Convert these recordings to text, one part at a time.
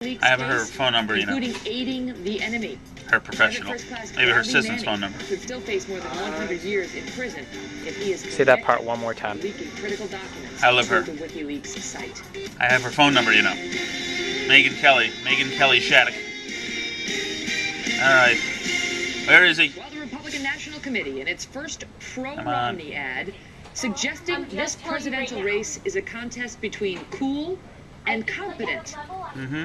I have her phone number, you know. Including aiding the enemy. Her professional. Maybe her assistant's phone number. Could still face more than 100 years in prison if he is Say that part one more time. leaking critical documents I love her. to the WikiLeaks site. I have her phone number, you know. Megyn Kelly Shattuck. Alright. Where is he? Well, the Republican National Committee, in its first pro-Romney ad, suggesting this presidential race is a contest between cool and competent,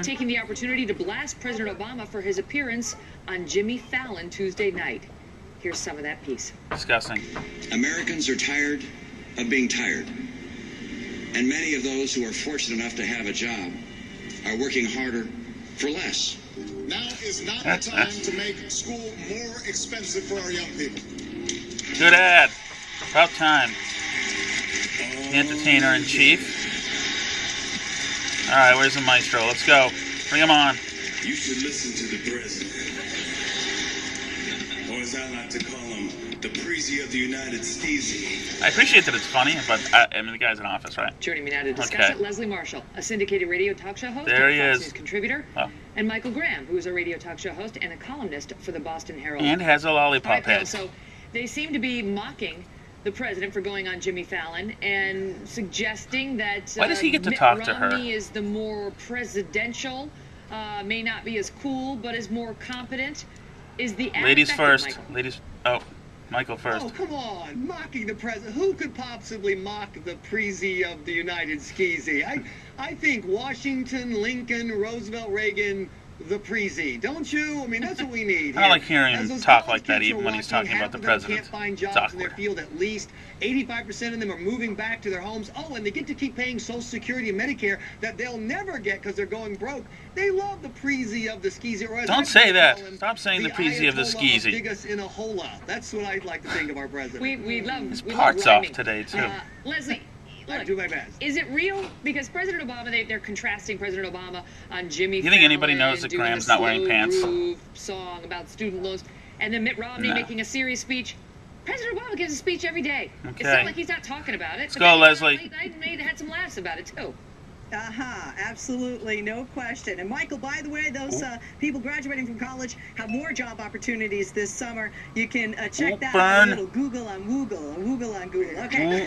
taking the opportunity to blast President Obama for his appearance on Jimmy Fallon Tuesday night. Here's some of that piece. Disgusting. Americans are tired of being tired. And many of those who are fortunate enough to have a job are working harder for less. Now is not the time to make school more expensive for our young people. Good ad. About time. The entertainer-in-chief. Alright, where's the maestro? Let's go. Bring him on. You should listen to the president. Or as I like to call him, the Preezy of the United Steezy. I appreciate that it's funny, but I mean, the guy's in office, right? Joining me now to discuss it, Leslie Marshall, a syndicated radio talk show host, There he and a Fox is. News contributor, and Michael Graham, who is a radio talk show host and a columnist for the Boston Herald. And has a lollipop head. So they seem to be mocking the president for going on Jimmy Fallon and suggesting that Why does he get to Mitt talk to her? Romney is the more presidential, may not be as cool, but is more competent. Is the ad Ladies effective, first. Michael? Ladies. Oh, Michael first. Oh, come on. Mocking the president. Who could possibly mock the Preezy of the United Skeezy? I think Washington, Lincoln, Roosevelt, Reagan, the Preezy. Don't you? I mean, that's what we need. I don't like hearing As him those talk college like that kids even are when he's watching, talking about half the of them president. can't find It's jobs in their awkward. field at least. 85% of them are moving back to their homes. Oh, and they get to keep paying Social Security and Medicare that they'll never get because they're going broke. They love the Preezy of the Skeezy. Or as Don't I say that. call him, Stop saying the Preezy of the Ayatollah Skeezy. Biggest in a hola. That's what I'd like to think of our president. We love His we parts love off rhyming. today, too. Leslie, I look, do my best. is it real? Because President Obama, they're contrasting President Obama on Jimmy You think anybody Fallon knows that doing Graham's a not wearing slow pants? groove song about student loans, and then Mitt Romney No. making a serious speech. President Obama gives a speech every day. It's Okay. not like he's not talking about it. Let's But go, then, Leslie. I had some laughs about it, too. Absolutely, no question. And Michael, by the way, those people graduating from college have more job opportunities this summer. You can check that out. A little Google on Google. Okay.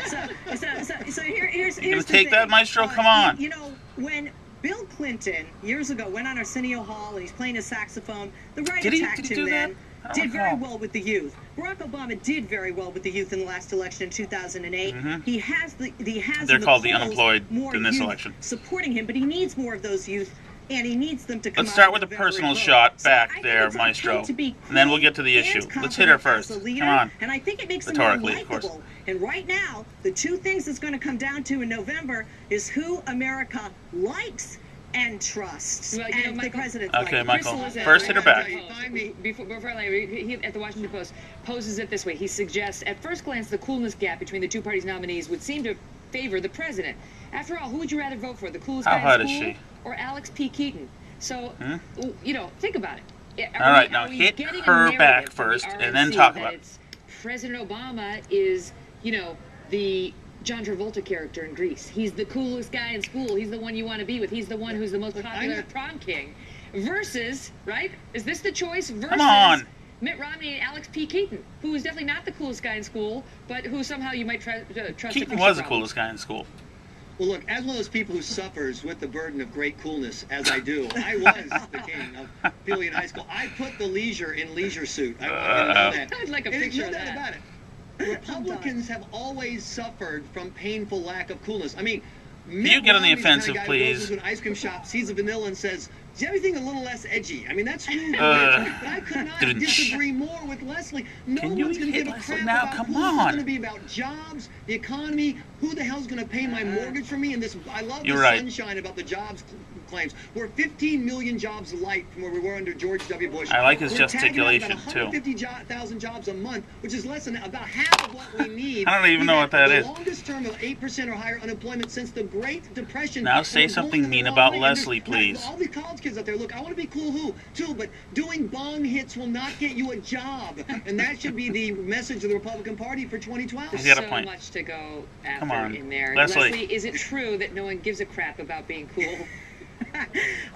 So here's You gonna the take thing. that, Maestro? Come on. You know, when Bill Clinton years ago went on Arsenio Hall and he's playing his saxophone, the right Did he attacked him do that? then. I don't Did very recall. well with the youth. Barack Obama did very well with the youth in the last election in 2008. He has They're the called the polls unemployed more in this youth election. supporting him, but he needs more of those youth, and he needs them to come Let's out start in with a November personal and vote. shot So I back think there, it's okay Maestro. to be And then we'll cool get to the and issue. Let's hit her confident as first. a leader, Come on. And I think it makes him Rhetorically, more of course. likable. And right now, the two things it's going to come down to in November is who America likes and trusts, Well, you know, and the Michael- president. Okay, likes. Michael. Crystal is First hit her back. Before I leave, he at the Washington Post poses it this way. He suggests, at first glance, the coolness gap between the two parties' nominees would seem to favor the president. After all, who would you rather vote for, the coolest How guy hot in is school she? or Alex P. Keaton? So, you know, think about it. All right, now hit her back first, and then talk about it. President Obama is, you know, the John Travolta character in Grease. He's the coolest guy in school. He's the one you want to be with. He's the one who's the most popular prom king. Versus, right? Is this the choice? Versus Come on. Mitt Romney and Alex P. Keaton, who is definitely not the coolest guy in school, but who somehow you might trust. Keaton was the coolest guy in school. Well, look, as one of those people who suffers with the burden of great coolness, as I do, I was the king of Philly in high school. I put the leisure in leisure suit. I want you to know that. I'd like a And picture no of doubt that. about it. Republicans have always suffered from painful lack of coolness. I mean, you get on the offensive, guy please? Who goes into an ice cream shop, sees a vanilla, and says, "Is everything a little less edgy?" I mean, that's really weird. But I could not disagree more with Leslie. No Can you one's going to hit give a Leslie crap now? about Come coolness. on. It's going to be about jobs, the economy. Who the hell's going to pay my mortgage for me? And this, I love You're the right. sunshine about the jobs claims. We're 15 million jobs light from where we were under George W. Bush. I like his We're tagging out gesticulation, about too. 150,000 jobs a month, which is less than about half of what we need. I don't even know what that is. The longest term of 8% or higher unemployment since the Great Depression. Now And say we're something going in the mean wrong about way. And Leslie, there's- please. All the college kids out there, look, I want to be cool too, but doing bong hits will not get you a job. And that should be the message of the Republican Party for 2012. He's got a So point. much to go after Come on. in there. Leslie. Is it true that no one gives a crap about being cool?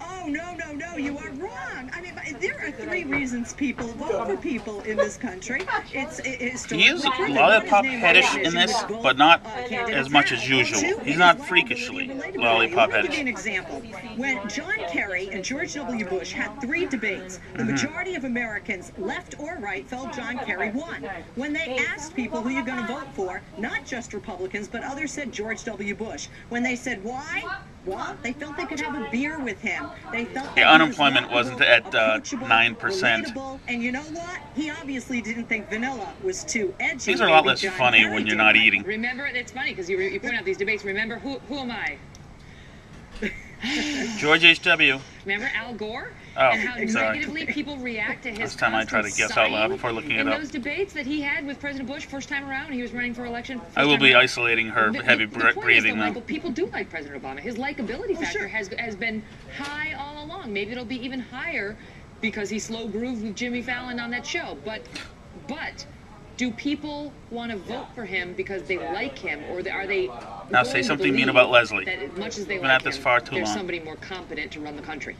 Oh, no, you are wrong. I mean, there are 3 reasons people vote for people in this country. He is lollipop headish in this, but not as much as usual. He's not freakishly lollipop Let me give you an headish. example. When John Kerry and George W. Bush had 3 debates, the majority of Americans, left or right, felt John Kerry won. When they asked people who you're going to vote for, not just Republicans, but others said George W. Bush. When they said why, well, they felt they could have a beer with him. They felt The unemployment wasn't at 9%. relatable, and you know what? He obviously didn't think vanilla was too edgy. These are a lot Maybe less John funny Kerry when you're did. not eating. Remember, it's funny because you point out these debates. Remember, who am I? George H.W. Remember Al Gore? Oh, and how sorry. negatively people react to his Last time I tried to guess out loud before looking it in up. those debates that he had with President Bush first time around when he was running for election. I will be isolating her heavy breathing Michael, though. people do like President Obama. His likability factor sure. has been high all along. Maybe it'll be even higher because he slow grooved with Jimmy Fallon on that show. But do people want to vote for him because they like him, or are they? Now say something mean about Leslie. That as much as they We've been like at this him, far too there's long. somebody more competent to run the country.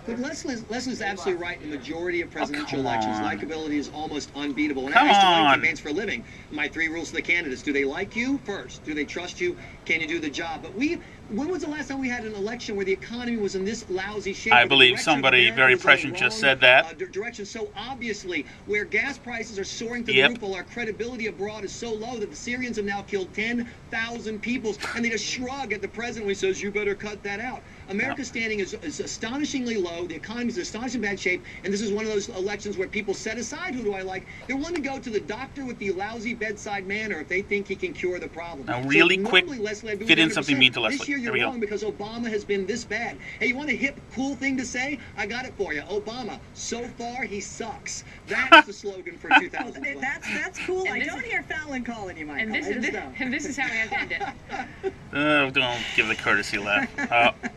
But Leslie's absolutely right. In the majority of presidential come elections, on. likability is almost unbeatable. And Come I used to run on. campaigns for a living. My 3 rules to the candidates: do they like you first? Do they trust you? Can you do the job? But when was the last time we had an election where the economy was in this lousy shape? I where the believe direction of somebody America very was going prescient just wrong, said that. Direction so obviously, where gas prices are soaring to Yep. the roof, while our credibility abroad is so low that the Syrians have now killed 10,000 people, and they just shrug at the president when he says, "You better cut that out." America's standing is astonishingly low. The economy is in astonishingly bad shape, and this is one of those elections where people set aside who do I like. They're willing to go to the doctor with the lousy bedside manner if they think he can cure the problem. Now, really quick, normally, Leslie, I'd be fit in 100%. something mean to This Leslie. year Here you're we go. wrong because Obama has been this bad. Hey, you want a hip, cool thing to say? I got it for you. Obama, so far he sucks. That's the slogan for 2012. That's cool. And I this don't hear Fallon calling you, Michael. And this I just is don't. and this is how we have to end it. Don't give the courtesy laugh.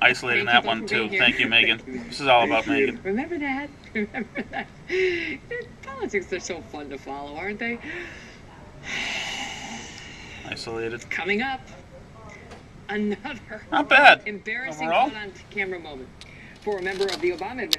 Isolating Thank that you one both for too. being here. Thank you, Megan. This is all about Megan. Remember that? Remember that? Politics are so fun to follow, aren't they? Isolated. Coming up, another Not bad. embarrassing Overall. caught on camera moment for a member of the Obama administration.